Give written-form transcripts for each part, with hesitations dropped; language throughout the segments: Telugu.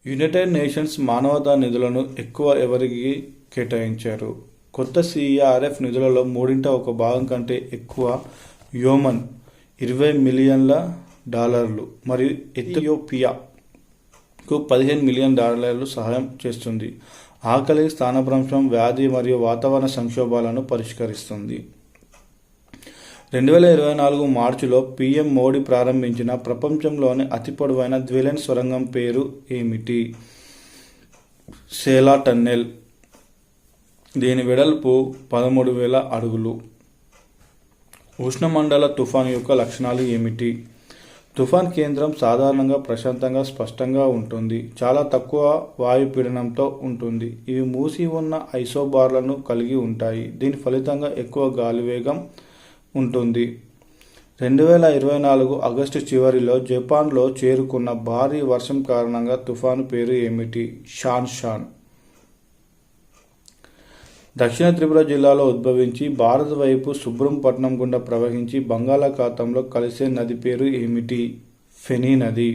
యునైటెడ్ నేషన్స్ మానవతా నిధులను ఎక్కువ ఎవరికి కేటాయించారు? కొత్త సిఆర్ఎఫ్ నిధులలో మూడింట ఒక భాగం కంటే ఎక్కువ యెమెన్ $20 మిలియన్ల మరియు ఎథియోపియాకు $15 మిలియన్ సహాయం చేస్తుంది. ఆకలి, స్థానభ్రంశం, వ్యాధి మరియు వాతావరణ సంక్షోభాలను పరిష్కరిస్తుంది. 2024 మార్చిలో పీఎం మోడీ ప్రారంభించిన ప్రపంచంలోని అతి పొడవైన ద్విలైన్ సొరంగం పేరు ఏమిటి? సేలా టన్నెల్. దీని వెడల్పు 13,000 అడుగులు. ఉష్ణమండల తుఫాను యొక్క లక్షణాలు ఏమిటి? తుఫాన్ కేంద్రం సాధారణంగా ప్రశాంతంగా స్పష్టంగా ఉంటుంది. చాలా తక్కువ వాయుపీడనంతో ఉంటుంది. ఇవి మూసి ఉన్న ఐసోబార్లను కలిగి ఉంటాయి. దీని ఫలితంగా ఎక్కువ గాలివేగం ఉంటుంది. 2024 ఆగస్టు చివరిలో జపాన్లో చేరుకున్న భారీ వర్షం కారణంగా తుఫాను పేరు ఏమిటి? షాన్. దక్షిణ త్రిపుర జిల్లాలో ఉద్భవించి భారత వైపు సుబ్రహ్మపట్నం గుండా ప్రవహించి బంగాళాఖాతంలో కలిసే నది పేరు ఏమిటి? ఫెనీ నది.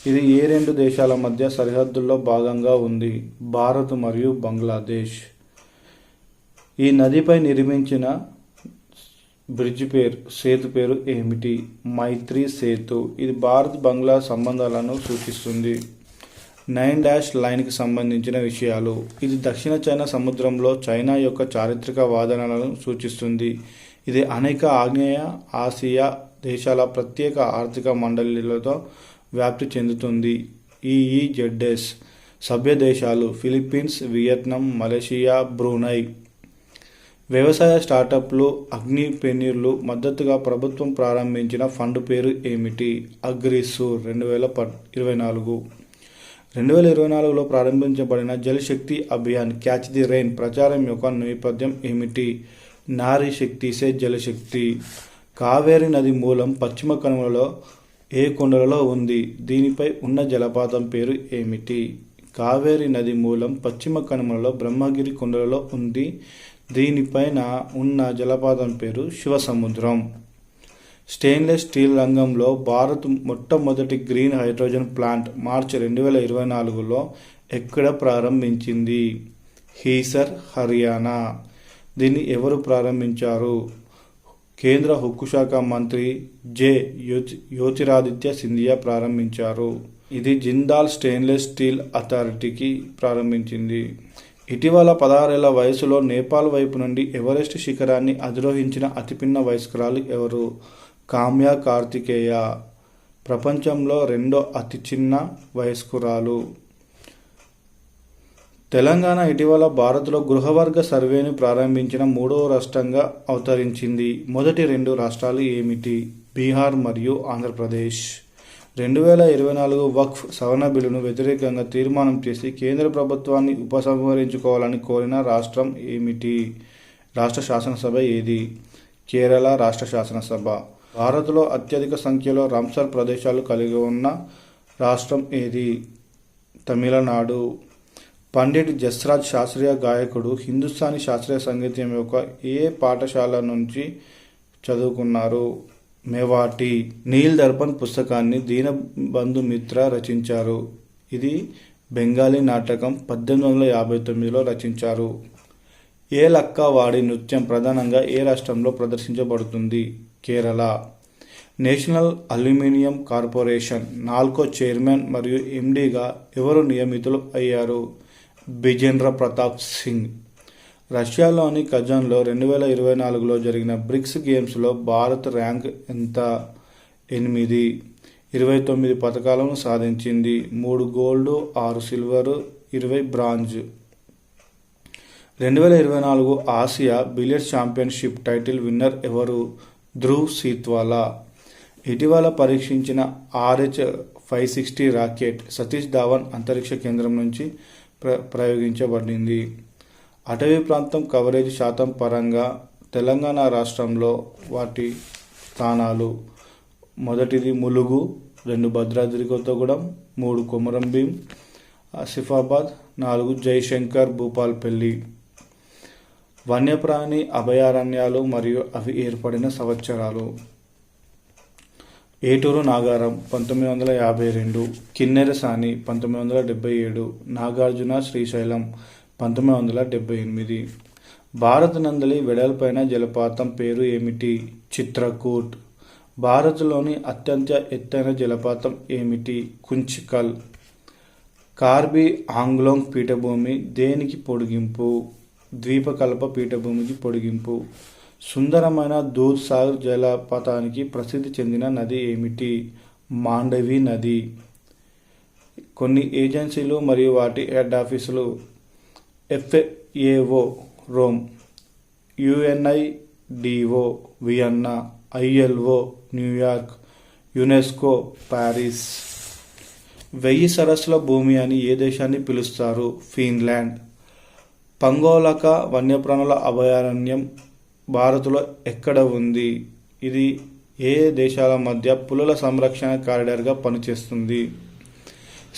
ఇది ఏ రెండు దేశాల మధ్య సరిహద్దుల్లో భాగంగా ఉంది? భారత్ మరియు బంగ్లాదేశ్. ఈ నదిపై నిర్మించిన బ్రిడ్జ్ సేతు పేరు ఏమిటి? మైత్రి సేతు. ఇది భారత్ బంగ్లా సంబంధాలను సూచిస్తుంది. 9 లైన్కి సంబంధించిన విషయాలు. ఇది దక్షిణ చైనా సముద్రంలో చైనా యొక్క చారిత్రక వాదనలను సూచిస్తుంది. ఇది అనేక ఆగ్నేయ ఆసియా దేశాల ప్రత్యేక ఆర్థిక మండలిలతో వ్యాప్తి చెందుతుంది. ఈఈజెడ్ఎస్ సభ్య దేశాలు ఫిలిప్పీన్స్, వియత్నాం, మలేషియా, బ్రూనై. వ్యవసాయ స్టార్టప్లు, అగ్నిపెనీర్లు మద్దతుగా ప్రభుత్వం ప్రారంభించిన ఫండ్ పేరు ఏమిటి? అగ్రిసూర్. 2024లో ప్రారంభించబడిన జల్ శక్తి అభియాన్ క్యాచ్ ది రెయిన్ ప్రచారం యొక్క నేపథ్యం ఏమిటి? నారీ శక్తి సే జలశక్తి. కావేరీ నది మూలం పశ్చిమ కనుమలలో ఏ కొండలలో ఉంది? దీనిపై ఉన్న జలపాతం పేరు ఏమిటి? కావేరీ నది మూలం పశ్చిమ కనుమలలో బ్రహ్మగిరి కొండలలో ఉంది. దీనిపైన ఉన్న జలపాతం పేరు శివసముద్రం. స్టెయిన్లెస్ స్టీల్ రంగంలో భారత్ మొట్టమొదటి గ్రీన్ హైడ్రోజన్ ప్లాంట్ మార్చి 2024లో ఎక్కడ ప్రారంభించింది? హీసర్, హర్యానా. దీన్ని ఎవరు ప్రారంభించారు? కేంద్ర ఉక్కు శాఖ మంత్రి జ్యోతిరాదిత్య సింధియా ప్రారంభించారు. ఇది జిందాల్ స్టెయిన్లెస్ స్టీల్ అథారిటీకి ప్రారంభించింది. ఇటీవల 16 ఏళ్ల వయసులో నేపాల్ వైపు నుండి ఎవరెస్ట్ శిఖరాన్ని అధిరోహించిన అతిపిన్న వయస్కురాలు ఎవరు? కామ్యా కార్తికేయ. ప్రపంచంలో రెండో అతి చిన్న వయస్కురాలు. తెలంగాణ ఇటీవల భారత్లో గృహవర్గ సర్వేను ప్రారంభించిన 3వ రాష్ట్రంగా అవతరించింది. మొదటి 2 రాష్ట్రాలు ఏమిటి? బీహార్ మరియు ఆంధ్రప్రదేశ్. 2024 వక్ఫ్ సవరణ బిల్లును వ్యతిరేకంగా తీర్మానం చేసి కేంద్ర ప్రభుత్వాన్ని ఉపసంహరించుకోవాలని కోరిన రాష్ట్రం ఏమిటి? రాష్ట్ర శాసనసభ ఏది? కేరళ రాష్ట్ర శాసనసభ. భారత్లో అత్యధిక సంఖ్యలో రామ్సర్ ప్రదేశాలు కలిగి ఉన్న రాష్ట్రం ఏది? తమిళనాడు. పండిట్ జస్రాజ్ శాస్త్రీయ గాయకుడు హిందుస్థానీ శాస్త్రీయ సంగీతం యొక్క ఏ పాఠశాల నుంచి చదువుకున్నారు? మేవాటి. నీల్ దర్పణ్ పుస్తకాన్ని దీనబంధు మిత్ర రచించారు. ఇది బెంగాలీ నాటకం. 1859లో రచించారు. ఏ లక్క వాడి నృత్యం ప్రధానంగా ఏ రాష్ట్రంలో ప్రదర్శించబడుతుంది? Kerala. National aluminium corporation NALCO chairman మరియు ఎండీగా ఎవరు నియమితులు అయ్యారు? బిజేంద్ర ప్రతాప్ సింగ్. రష్యాలోని కజాన్లో 2024లో జరిగిన బ్రిక్స్ గేమ్స్లో భారత్ ర్యాంక్ ఎంత? 8. 29 పతకాలను సాధించింది. 3 gold, 6 silver, 20 bronze. 2024 Asia billiards championship title winner ఎవరు? ధ్రువ్ సీత్వాలా. ఇటీవల పరీక్షించిన RH-560 రాకెట్ సతీష్ ధావన్ అంతరిక్ష కేంద్రం నుంచి ప్రయోగించబడింది. అటవీ ప్రాంతం కవరేజ్ శాతం పరంగా తెలంగాణ రాష్ట్రంలో వాటి స్థానాలు: మొదటిది ములుగు, 2 భద్రాద్రి కొత్తగూడెం, 3 కొమరంభీం ఆసిఫాబాద్, 4 జయశంకర్ భూపాల్పల్లి. వన్యప్రాణి అభయారణ్యాలు మరియు అవి ఏర్పడిన సంవత్సరాలు: ఏటూరు నాగారం 1952, కిన్నెరసాని 1977, నాగార్జున శ్రీశైలం 1978. భారత్ నందలి వెడల్పైన జలపాతం పేరు ఏమిటి? చిత్రకూట్. భారత్లోని అత్యంత ఎత్తైన జలపాతం ఏమిటి? కుంచికల్. కార్బీ ఆంగ్లాంగ్ పీఠభూమి దేనికి పొడిగింపు? ద్వీపకల్ప పీఠభూమికి పొడిగింపు. సుందరమైన దూద్ సాగర్ జలపాతానికి ప్రసిద్ధి చెందిన నది ఏమిటి? మాండవి నది. కొన్ని ఏజెన్సీలు మరియు వాటి హెడ్ ఆఫీసులు: FAO Rome, UNIDO Vienna, ILO New York, UNESCO Paris. 1000 సరస్సుల భూమి అని ఏ దేశాన్ని పిలుస్తారు? ఫిన్లాండ్. పంగోలక వన్యప్రాణుల అభయారణ్యం భారత్లో ఎక్కడ ఉంది? ఇది ఏ దేశాల మధ్య పులుల సంరక్షణ కారిడార్గా పనిచేస్తుంది?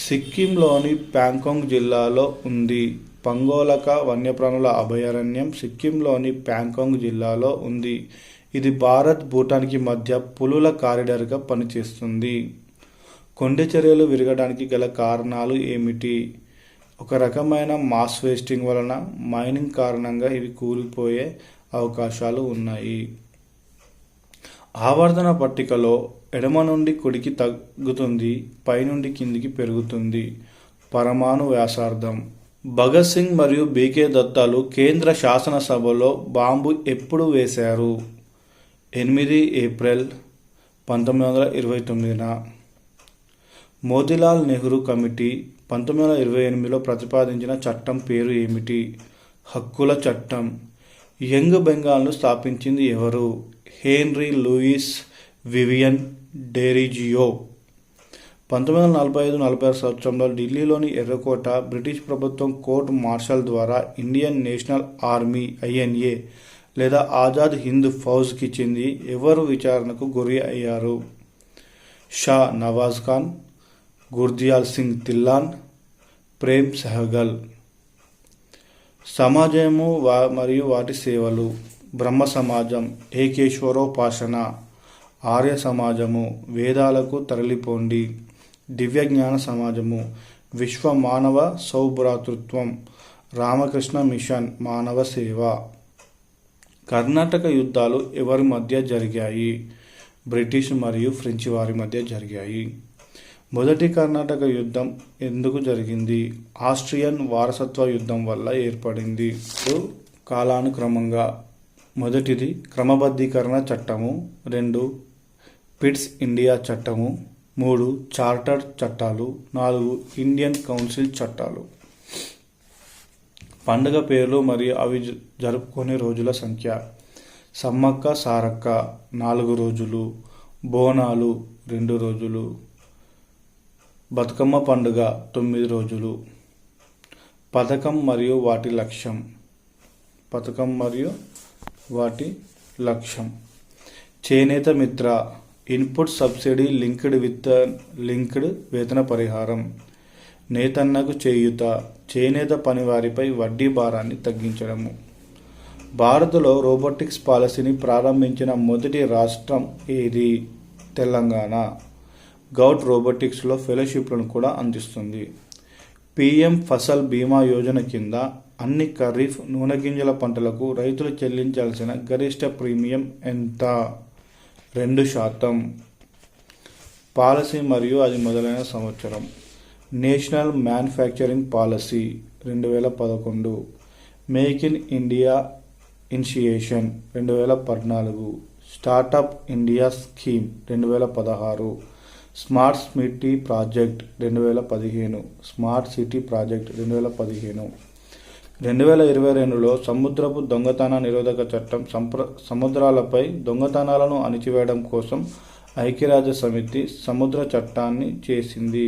సిక్కింలోని ప్యాంగాంగ్ జిల్లాలో ఉంది. పంగోలక వన్యప్రాణుల అభయారణ్యం సిక్కింలోని ప్యాంగాంగ్ జిల్లాలో ఉంది. ఇది భారత్ భూటాన్కి మధ్య పులుల కారిడార్గా పనిచేస్తుంది. కొండ చర్యలు విరగడానికి గల కారణాలు ఏమిటి? ఒక రకమైన మాస్ వేస్టింగ్ వలన, మైనింగ్ కారణంగా ఇవి కూలిపోయే అవకాశాలు ఉన్నాయి. ఆవర్తన పట్టికలో ఎడమ నుండి కుడికి తగ్గుతుంది, పైనుండి కిందికి పెరుగుతుంది. పరమాణు వ్యాసార్థం. భగత్ సింగ్ మరియు BK దత్తాలు కేంద్ర శాసనసభలో బాంబు ఎప్పుడు వేశారు? 8 ఏప్రిల్ 1929. మోతీలాల్ నెహ్రూ కమిటీ 1928లో ప్రతిపాదించిన చట్టం పేరు ఏమిటి? హక్కుల చట్టం. యంగ్ బెంగాల్ను స్థాపించింది ఎవరు? Henry Louis Vivian డెరిజియో. 1945-46 సంవత్సరంలో ఢిల్లీలోని ఎర్రకోట బ్రిటిష్ ప్రభుత్వం కోర్టు మార్షల్ ద్వారా ఇండియన్ నేషనల్ ఆర్మీ INA లేదా ఆజాద్ హింద్ ఫౌజ్కి చెంది ఎవరు విచారణకు గురి అయ్యారు? షా నవాజ్ ఖాన్, గుర్దియాల్ సింగ్ ధిల్లాన్, ప్రేమ్ సెహగల్. సమాజము మరియు వాటి సేవలు. బ్రహ్మ సమాజం, ఏకేశ్వరోపాసన. ఆర్య సమాజము, వేదాలకు తరలిపోండి. దివ్య జ్ఞాన సమాజము, విశ్వ మానవ సౌభ్రాతృత్వం. రామకృష్ణ మిషన్, మానవ సేవ. కర్ణాటక యుద్ధాలు ఎవరి మధ్య జరిగాయి? బ్రిటిష్ మరియు ఫ్రెంచ్ వారి మధ్య జరిగాయి. మొదటి కర్ణాటక యుద్ధం ఎందుకు జరిగింది? ఆస్ట్రియన్ వారసత్వ యుద్ధం వల్ల ఏర్పడింది. కాలానుక్రమంగా: మొదటిది క్రమబద్ధీకరణ చట్టము, 2 పిట్స్ ఇండియా చట్టము, 3 చార్టర్ చట్టాలు, 4 ఇండియన్ కౌన్సిల్ చట్టాలు. పండుగ పేర్లు మరియు అవి జరుపుకునే రోజుల సంఖ్య: సమ్మక్క సారక్క 4 రోజులు, బోనాలు 2 రోజులు, బతుకమ్మ పండుగ 9 రోజులు. పథకం మరియు వాటి లక్ష్యం. చేనేత మిత్ర, ఇన్పుట్ సబ్సిడీ లింక్డ్ వేతన పరిహారం. నేతన్నకు చేయూత, చేనేత పనివారిపై వడ్డీ భారాన్ని తగ్గించడము. భారత్లో రోబోటిక్స్ పాలసీని ప్రారంభించిన మొదటి రాష్ట్రం ఏది? తెలంగాణ. గౌట్ రోబోటిక్స్లో ఫెలోషిప్లను కూడా అందిస్తుంది. PM ఫసల్ బీమా యోజన కింద అన్ని ఖరీఫ్ నూనె గింజల పంటలకు రైతులు చెల్లించాల్సిన గరిష్ట ప్రీమియం ఎంత? 2%. పాలసీ మరియు అది మొదలైన సంవత్సరం. National manufacturing policy 2011. Make in India initiation 2014. Startup India scheme 2016. Smart city project 2015. Smart city project 2015. 2022లో సముద్రపు దొంగతన నిరోధక చట్టం సముద్రాలపై దొంగతనాలను అణిచివేయడం కోసం ఐక్యరాజ్య సమితి సముద్ర చట్టాన్ని చేసింది.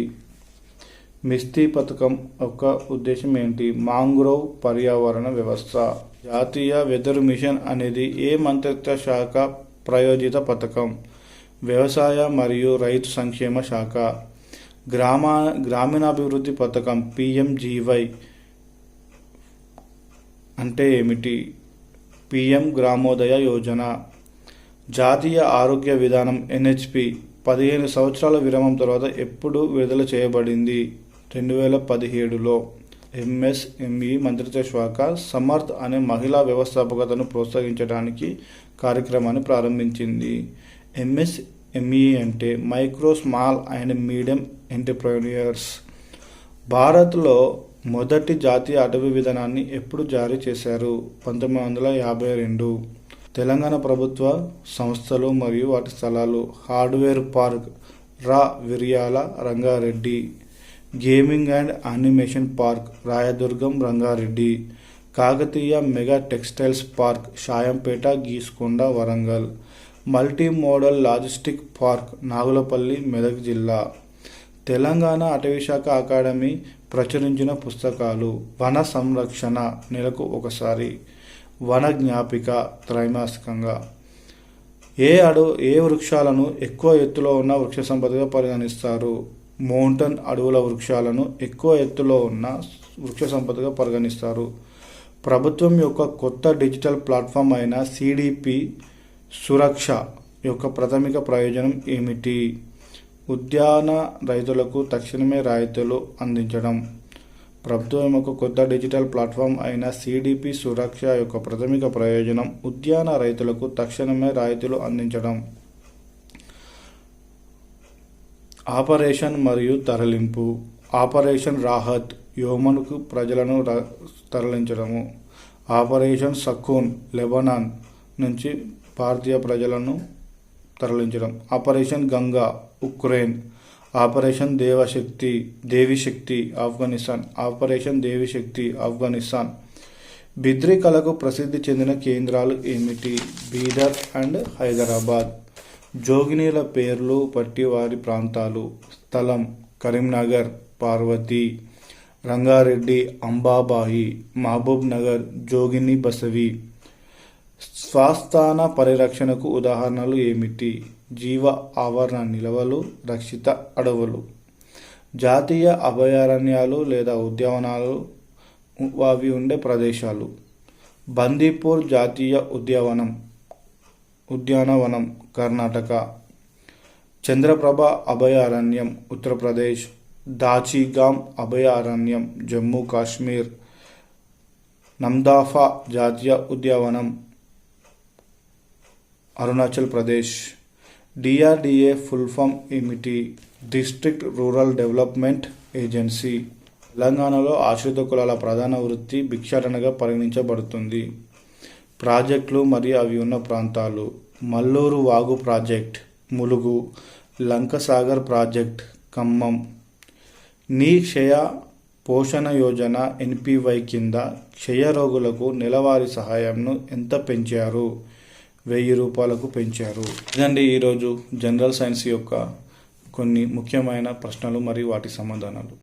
మిస్తీ పథకం యొక్క ఉద్దేశం ఏంటి? మాంగ్రోవ్ పర్యావరణ వ్యవస్థ. జాతీయ వెదర్ మిషన్ అనేది ఏ మంత్రిత్వ శాఖ ప్రాయోజిత పథకం? వ్యవసాయ మరియు రైతు సంక్షేమ శాఖ. గ్రామీణాభివృద్ధి పథకం PMGY అంటే ఏమిటి? PM గ్రామోదయ యోజన. జాతీయ ఆరోగ్య విధానం NHP 15 సంవత్సరాల విరామం తర్వాత ఎప్పుడు విడుదల చేయబడింది? 2017లో. ఎంఎస్ఎంఈ మంత్రిత్వ శాఖ సమర్థ్ అనే మహిళా వ్యవస్థాపకతను ప్రోత్సహించడానికి కార్యక్రమాన్ని ప్రారంభించింది. ఎంఎస్ఎంఈ అంటే micro, small and medium entrepreneurs. భారత్లో మొదటి జాతీయ అటవీ విధానాన్ని ఎప్పుడు జారీ చేశారు? 1952. తెలంగాణ ప్రభుత్వ సంస్థలు మరియు వాటి స్థలాలు: hardware park, Raviryala Rangareddy. Gaming and animation park, Rayadurgam Rangareddy. Kakatiya mega textiles park, Shayampet Geesukonda Warangal. Multi modal logistic park, Nagulapalli Medak జిల్లా. తెలంగాణ అటవీశాఖ అకాడమీ ప్రచురించిన పుస్తకాలు: వన సంరక్షణ నెలకు ఒకసారి, వన జ్ఞాపిక త్రైమాసికంగా. ఏ వృక్షాలను ఎక్కువ ఎత్తులో ఉన్న వృక్ష సంపదగా పరిగణిస్తారు? మౌంటన్ అడవుల వృక్షాలను ఎక్కువ ఎత్తులో ఉన్న వృక్ష సంపదగా పరిగణిస్తారు. ప్రభుత్వం యొక్క కొత్త డిజిటల్ ప్లాట్ఫామ్ అయిన సిడిపి సురక్ష యొక్క ప్రాథమిక ప్రయోజనం ఏమిటి? ఉద్యాన రైతులకు తక్షణమే రాయితీలు అందించడం. ప్రభుత్వం యొక్క కొత్త డిజిటల్ ప్లాట్ఫామ్ అయిన సిడిపి సురక్ష యొక్క ప్రాథమిక ప్రయోజనం ఉద్యాన రైతులకు తక్షణమే రాయితీలు అందించడం. ఆపరేషన్ మరియు తరలింపు. ఆపరేషన్ రాహత్, యెమెన్కు ప్రజలను తరలించడము. ఆపరేషన్ సకూన్, లెబనాన్ నుంచి భారతీయ ప్రజలను తరలించడం. Operation Ganga, Ukraine. Operation Devi Shakti, Afghanistan. Operation Devi Shakti, Afghanistan. Bidri కళకు ప్రసిద్ధి చెందిన కేంద్రాలు ఏమిటి? బీదర్ అండ్ హైదరాబాద్. జోగినీల పేర్లు పట్టి వారి ప్రాంతాలు. స్థలం: కరీంనగర్, పార్వతి. రంగారెడ్డి, అంబాబాయి. మహబూబ్ నగర్, జోగిని బసవి. స్వస్థాన పరిరక్షణకు ఉదాహరణలు ఏమిటి? జీవ ఆవరణ నిల్వలు, రక్షిత అడవులు. జాతీయ అభయారణ్యాలు లేదా ఉద్యానవనాలు అవి ఉండే ప్రదేశాలు. బందీపూర్ జాతీయ ఉద్యానవనం కర్ణాటక. చంద్రప్రభ అభయారణ్యం ఉత్తరప్రదేశ్. దాచిగామ్ అభయారణ్యం జమ్మూ కాశ్మీర్. నమ్దాఫా జాతీయ ఉద్యానవనం Arunachal Pradesh. DRDA full form ఏమిటి? District rural development agency. తెలంగాణలో ఆశ్రిత కులాల ప్రధాన వృత్తి భిక్షాటనగా పరిగణించబడుతుంది. ప్రాజెక్టులు మరియు అవి ఉన్న ప్రాంతాలు: మల్లూరు వాగు ప్రాజెక్ట్, ములుగు. లంకసాగర్ ప్రాజెక్ట్, ఖమ్మం. నీ క్షయ పోషణ యోజన ఎన్పివై కింద క్షయ రోగులకు నెలవారీ సహాయంను ఎంత పెంచారు? 1000 రూపాయలకు పెంచారు. ఇదండి ఈరోజు జనరల్ సైన్స్ యొక్క కొన్ని ముఖ్యమైన ప్రశ్నలు మరియు వాటి సమాధానాలు.